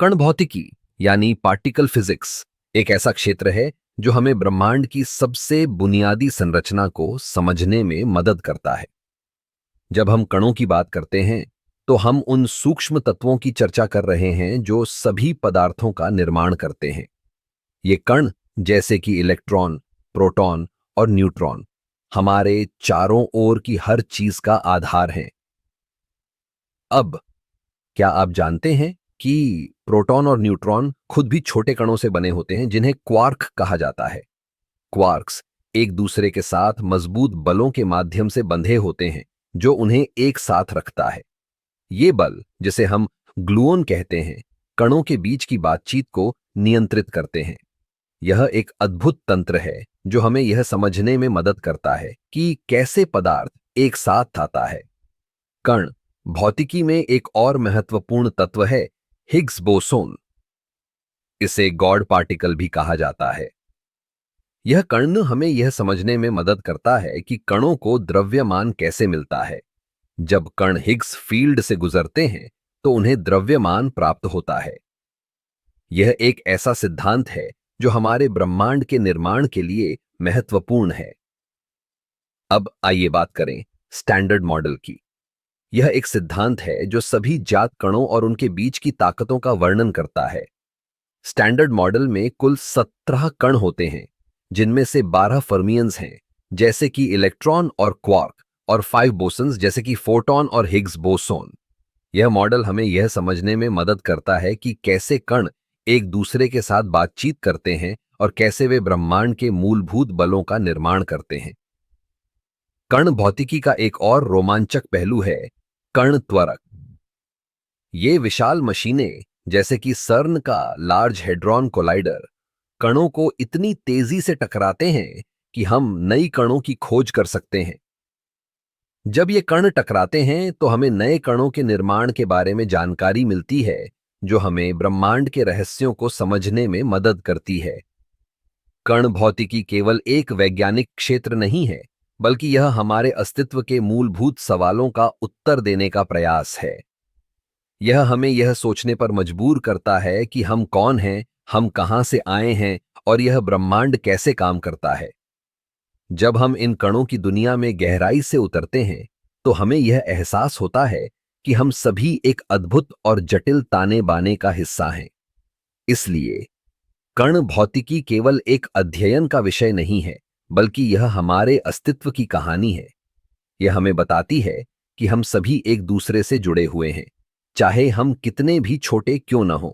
कण भौतिकी यानी पार्टिकल फिजिक्स एक ऐसा क्षेत्र है जो हमें ब्रह्मांड की सबसे बुनियादी संरचना को समझने में मदद करता है। जब हम कणों की बात करते हैं तो हम उन सूक्ष्म तत्वों की चर्चा कर रहे हैं जो सभी पदार्थों का निर्माण करते हैं। ये कण जैसे कि इलेक्ट्रॉन, प्रोटॉन और न्यूट्रॉन हमारे चारों ओर की हर चीज का आधार हैं। अब क्या आप जानते हैं कि प्रोटॉन और न्यूट्रॉन खुद भी छोटे कणों से बने होते हैं जिन्हें क्वार्क कहा जाता है। क्वार्क्स एक दूसरे के साथ मजबूत बलों के माध्यम से बंधे होते हैं जो उन्हें एक साथ रखता है। ये बल, जिसे हम ग्लूऑन कहते हैं, कणों के बीच की बातचीत को नियंत्रित करते हैं। यह एक अद्भुत तंत्र है जो हमें यह समझने में मदद करता है कि कैसे पदार्थ एक साथ आता है। कण भौतिकी में एक और महत्वपूर्ण तत्व है, हिग्स बोसोन। इसे गॉड पार्टिकल भी कहा जाता है। यह कण हमें यह समझने में मदद करता है कि कणों को द्रव्यमान कैसे मिलता है। जब कण हिग्स फील्ड से गुजरते हैं तो उन्हें द्रव्यमान प्राप्त होता है। यह एक ऐसा सिद्धांत है जो हमारे ब्रह्मांड के निर्माण के लिए महत्वपूर्ण है। अब आइए बात करें स्टैंडर्ड मॉडल की। यह एक सिद्धांत है जो सभी ज्ञात कणों और उनके बीच की ताकतों का वर्णन करता है। स्टैंडर्ड मॉडल में कुल 17 कण होते हैं, जिनमें से 12 फर्मियंस हैं जैसे कि इलेक्ट्रॉन और क्वार्क, और 5 बोसन्स जैसे कि फोटॉन और हिग्स बोसोन। यह मॉडल हमें यह समझने में मदद करता है कि कैसे कण एक दूसरे के साथ बातचीत करते हैं और कैसे वे ब्रह्मांड के मूलभूत बलों का निर्माण करते हैं। कण भौतिकी का एक और रोमांचक पहलू है कण त्वरक। ये विशाल मशीनें जैसे कि सर्न का लार्ज हेड्रॉन कोलाइडर कणों को इतनी तेजी से टकराते हैं कि हम नई कणों की खोज कर सकते हैं। जब ये कण टकराते हैं तो हमें नए कणों के निर्माण के बारे में जानकारी मिलती है जो हमें ब्रह्मांड के रहस्यों को समझने में मदद करती है। कण भौतिकी केवल एक वैज्ञानिक क्षेत्र नहीं है, बल्कि यह हमारे अस्तित्व के मूलभूत सवालों का उत्तर देने का प्रयास है। यह हमें यह सोचने पर मजबूर करता है कि हम कौन हैं, हम कहां से आए हैं और यह ब्रह्मांड कैसे काम करता है। जब हम इन कणों की दुनिया में गहराई से उतरते हैं तो हमें यह एहसास होता है कि हम सभी एक अद्भुत और जटिल ताने बाने का हिस्सा हैं। इसलिए कण भौतिकी केवल एक अध्ययन का विषय नहीं है, बल्कि यह हमारे अस्तित्व की कहानी है। यह हमें बताती है कि हम सभी एक दूसरे से जुड़े हुए हैं, चाहे हम कितने भी छोटे क्यों न हों।